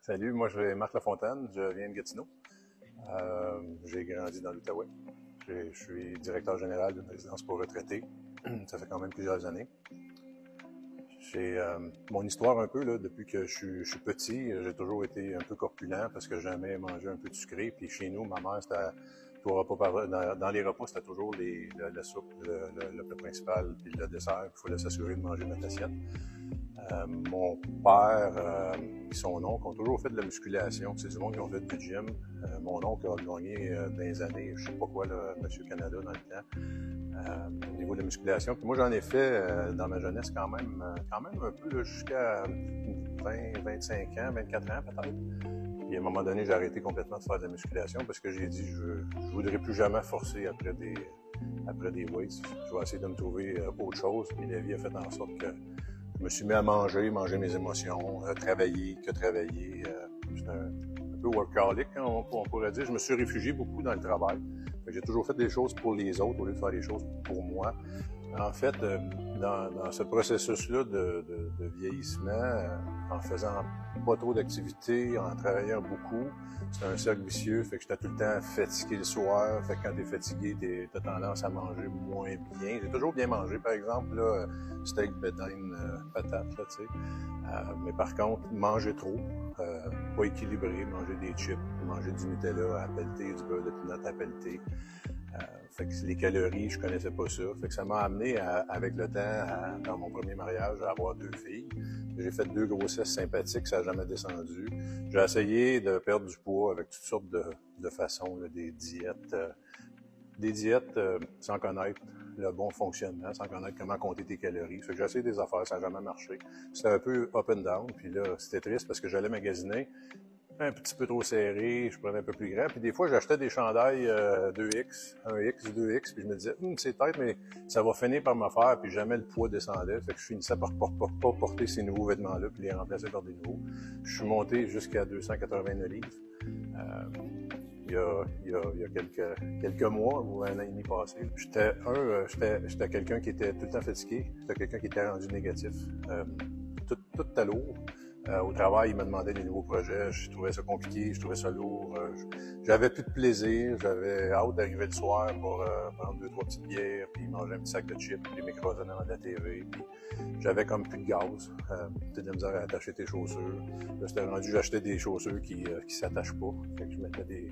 Salut, moi je suis Marc Lafontaine, je viens de Gatineau. J'ai grandi dans l'Outaouais. Je suis directeur général d'une résidence pour retraités. Ça fait quand même plusieurs années. J'ai mon histoire un peu, là, depuis que je suis petit, j'ai toujours été un peu corpulent parce que j'aimais manger un peu de sucré. Puis chez nous, ma mère, c'était dans les repas, c'était toujours la soupe, le plat principal, puis le dessert. Il fallait s'assurer de manger notre assiette. Mon père et son oncle ont toujours fait de la musculation. C'est du monde qui ont fait du gym. Mon oncle a gagné dans les années, je sais pas quoi, là, Monsieur Canada dans le temps, au niveau de la musculation. Puis moi, j'en ai fait dans ma jeunesse quand même un peu jusqu'à 20, 25 ans, 24 ans peut-être. Puis à un moment donné, j'ai arrêté complètement de faire de la musculation parce que j'ai dit je voudrais plus jamais forcer après des weights. Je vais essayer de me trouver autre chose. Puis la vie a fait en sorte que je me suis mis à manger mes émotions, travailler. J'étais un peu workaholic, hein, on pourrait dire. Je me suis réfugié beaucoup dans le travail. J'ai toujours fait des choses pour les autres au lieu de faire des choses pour moi. En fait, dans ce processus-là de vieillissement, en faisant pas trop d'activités, en travaillant beaucoup, c'est un cercle vicieux, fait que j'étais tout le temps fatigué le soir, fait que quand t'es fatigué, t'as tendance à manger moins bien. J'ai toujours bien mangé, par exemple, là, steak, bédine, patate, là, tu sais. Mais par contre, manger trop, pas équilibré, manger des chips, manger du Nutella à pelleter, du beurre de pinot à pelleter. Fait que les calories, je connaissais pas ça. Fait que ça m'a amené avec le temps, dans mon premier mariage, à avoir 2 filles. J'ai fait 2 grossesses sympathiques, ça n'a jamais descendu. J'ai essayé de perdre du poids avec toutes sortes de façons, là, des diètes sans connaître le bon fonctionnement, sans connaître comment compter tes calories. Fait que j'ai essayé des affaires, ça n'a jamais marché. C'était un peu up and down, puis là, c'était triste parce que j'allais magasiner un petit peu trop serré, je prenais un peu plus grand. Puis des fois, j'achetais des chandails 2X, 1X, 2X, puis je me disais, c'est tête, mais ça va finir par me faire, puis jamais le poids descendait. Fait que je finissais par pas porter ces nouveaux vêtements-là, puis les remplacer par des nouveaux. Je suis monté jusqu'à 289 livres. Il y a quelques mois ou un an et demi passé. J'étais quelqu'un qui était tout le temps fatigué. J'étais quelqu'un qui était rendu négatif. Tout était lourd. Au travail, ils me demandaient des nouveaux projets. Je trouvais ça compliqué, je trouvais ça lourd. J'avais plus de plaisir. J'avais hâte d'arriver le soir pour prendre 2-3 petites bières, puis manger un petit sac de chips, puis les micros en avant de la TV. Puis j'avais comme plus de gaz. T'as de la misère à attacher tes chaussures. Là, c'était rendu, j'achetais des chaussures qui s'attachent pas. Fait que je mettais des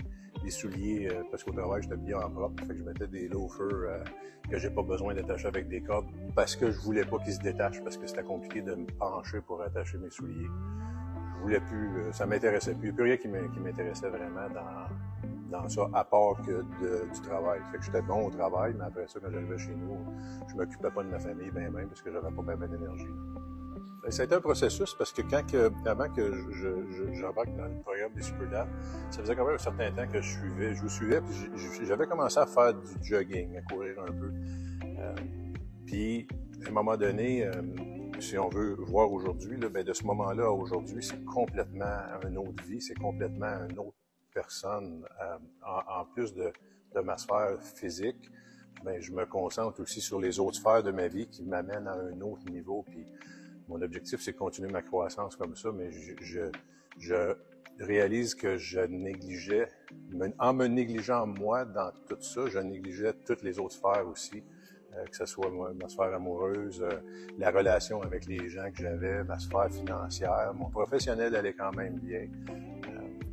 souliers, parce qu'au travail, j'étais bien en propre. Fait que je mettais des loafers que j'ai pas besoin d'attacher avec des cordes parce que je voulais pas qu'ils se détachent, parce que c'était compliqué de me pencher pour attacher mes souliers. Je voulais plus, ça m'intéressait plus. Il n'y a plus rien qui m'intéressait vraiment dans ça, à part que du travail. Fait que j'étais bon au travail, mais après ça, quand j'arrivais chez nous, je m'occupais pas de ma famille bien parce que j'avais pas bien d'énergie. Ça a été un processus parce que avant que j'embarque dans le programme des Super, ça faisait quand même un certain temps que je vous suivais, puis j'avais commencé à faire du jogging, à courir un peu. Puis, à un moment donné, si on veut voir aujourd'hui, de ce moment-là à aujourd'hui, c'est complètement une autre vie, c'est complètement une autre personne. En plus de ma sphère physique, je me concentre aussi sur les autres sphères de ma vie qui m'amènent à un autre niveau. Puis, mon objectif, c'est de continuer ma croissance comme ça, mais je réalise que je négligeais, en me négligeant moi dans tout ça, je négligeais toutes les autres sphères aussi, que ce soit ma sphère amoureuse, la relation avec les gens que j'avais, ma sphère financière, mon professionnel allait quand même bien.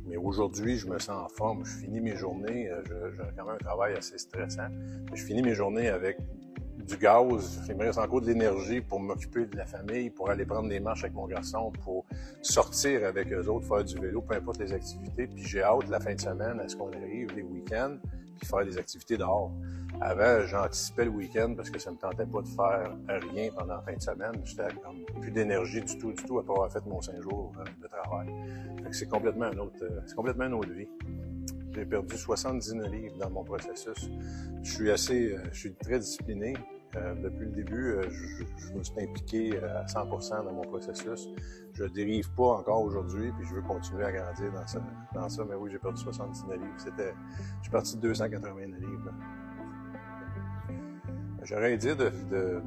Mais aujourd'hui, je me sens en forme, je finis mes journées, j'ai quand même un travail assez stressant, mais je finis mes journées avec du gaz, il me reste encore de l'énergie pour m'occuper de la famille, pour aller prendre des marches avec mon garçon, pour sortir avec eux autres, faire du vélo, peu importe les activités. Puis j'ai hâte la fin de semaine à ce qu'on arrive, les week-ends, puis faire des activités dehors. Avant, j'anticipais le week-end parce que ça me tentait pas de faire rien pendant la fin de semaine. J'étais comme plus d'énergie du tout après avoir fait mon 5 jours de travail. Fait que c'est complètement une autre vie. J'ai perdu 79 livres dans mon processus. Je suis très discipliné. Depuis le début, je me suis impliqué à 100% dans mon processus. Je dérive pas encore aujourd'hui, puis je veux continuer à grandir dans ça. Mais oui, j'ai perdu 79 livres. Je suis parti de 289 livres. J'aurais dit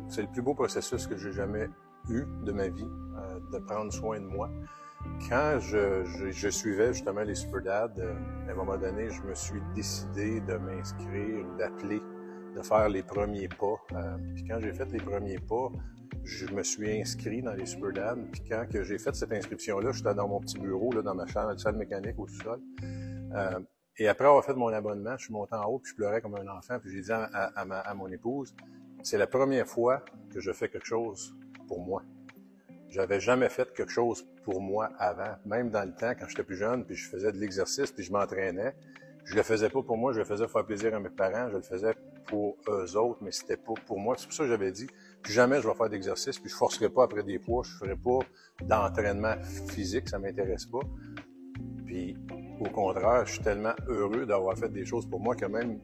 c'est le plus beau processus que j'ai jamais eu de ma vie, de prendre soin de moi. Quand je suivais justement les Super Dads, à un moment donné, je me suis décidé de m'inscrire, d'appeler, de faire les premiers pas. Puis quand j'ai fait les premiers pas, je me suis inscrit dans les Super Dads. Puis quand que j'ai fait cette inscription-là, j'étais dans mon petit bureau, là, dans ma salle mécanique au sous-sol. Et après avoir fait mon abonnement, je suis monté en haut, puis je pleurais comme un enfant, puis j'ai dit à mon épouse, c'est la première fois que je fais quelque chose pour moi. J'avais jamais fait quelque chose pour moi avant, même dans le temps, quand j'étais plus jeune, puis je faisais de l'exercice, puis je m'entraînais. Je le faisais pas pour moi, je le faisais pour faire plaisir à mes parents, je le faisais pour eux autres, mais c'était pas pour moi. C'est pour ça que j'avais dit, plus jamais je vais faire d'exercice, puis je forcerai pas après des poids, je ferai pas d'entraînement physique, ça m'intéresse pas. Puis, au contraire, je suis tellement heureux d'avoir fait des choses pour moi que même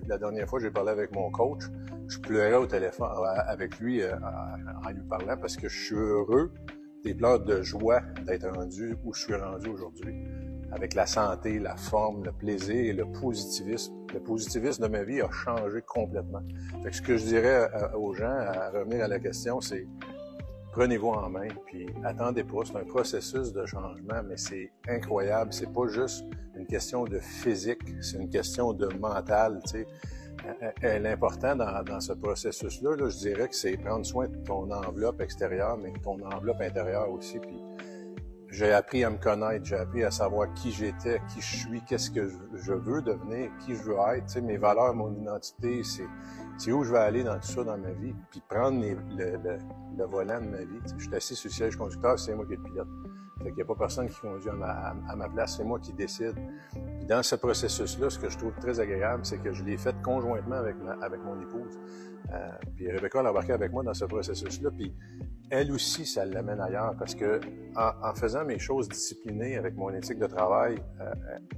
la dernière fois, j'ai parlé avec mon coach, je pleurais au téléphone avec lui en lui parlant parce que je suis heureux, des pleurs de joie d'être rendu où je suis rendu aujourd'hui. Avec la santé, la forme, le plaisir et le positivisme. Le positivisme de ma vie a changé complètement. Fait que ce que je dirais aux gens, à revenir à la question, c'est prenez-vous en main, puis attendez pas. C'est un processus de changement, mais c'est incroyable. C'est pas juste une question de physique, c'est une question de mental, tu sais. L'important dans ce processus-là, là, je dirais que c'est prendre soin de ton enveloppe extérieure, mais de ton enveloppe intérieure aussi. Puis j'ai appris à me connaître, j'ai appris à savoir qui j'étais, qui je suis, qu'est-ce que je veux devenir, qui je veux être, tu sais, mes valeurs, mon identité, c'est où je vais aller dans tout ça dans ma vie, puis prendre le volant de ma vie. Tu sais, je suis assis sur le siège conducteur, c'est moi qui est le pilote. Fait qu'il n'y a pas personne qui conduit à ma place, c'est moi qui décide. Puis dans ce processus-là, ce que je trouve très agréable, c'est que je l'ai fait conjointement avec mon épouse. Puis Rebecca l'a embarqué avec moi dans ce processus-là, puis elle aussi, ça l'amène ailleurs, parce que en faisant mes choses disciplinées avec mon éthique de travail,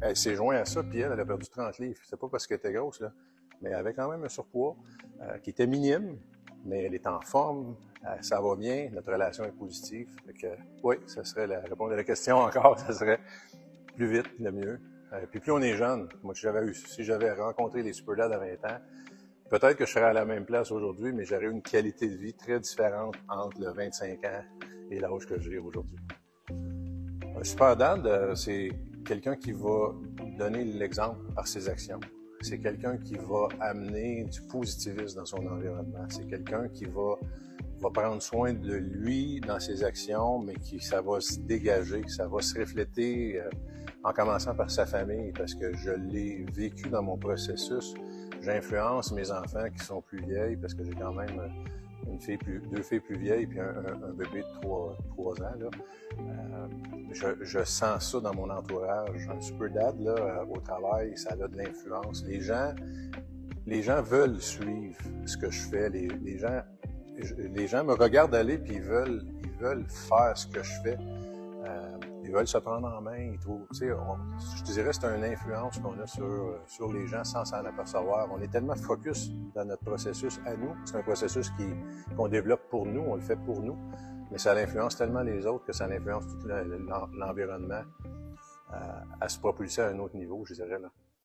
elle s'est jointe à ça, puis elle a perdu 30 livres. C'est pas parce qu'elle était grosse, là, mais elle avait quand même un surpoids qui était minime, mais elle est en forme, ça va bien, notre relation est positive. Fait que, oui, ça serait répondre à la question encore, ça serait plus vite, le mieux. Puis plus on est jeune, moi si j'avais rencontré les Super Dads à 20 ans, peut-être que je serais à la même place aujourd'hui, mais j'aurais une qualité de vie très différente entre le 25 ans et l'âge que j'ai aujourd'hui. Un Super Dad, c'est quelqu'un qui va donner l'exemple par ses actions. C'est quelqu'un qui va amener du positivisme dans son environnement. C'est quelqu'un qui va prendre soin de lui dans ses actions, mais ça va se dégager, ça va se refléter en commençant par sa famille, parce que je l'ai vécu dans mon processus. J'influence mes enfants qui sont plus vieilles, parce que j'ai quand même deux filles plus vieilles puis un bébé de 3 ans. Là. Je sens ça dans mon entourage. Un Super Dad, là, au travail, ça a de l'influence. Les gens veulent suivre ce que je fais. Les gens me regardent aller puis ils veulent faire ce que je fais. Ils veulent se prendre en main. Ils trouvent, je te dirais, c'est une influence qu'on a sur les gens sans s'en apercevoir. On est tellement focus dans notre processus à nous. C'est un processus qu'on développe pour nous, on le fait pour nous, mais ça influence tellement les autres que ça influence tout l'environnement à se propulser à un autre niveau, je dirais, là.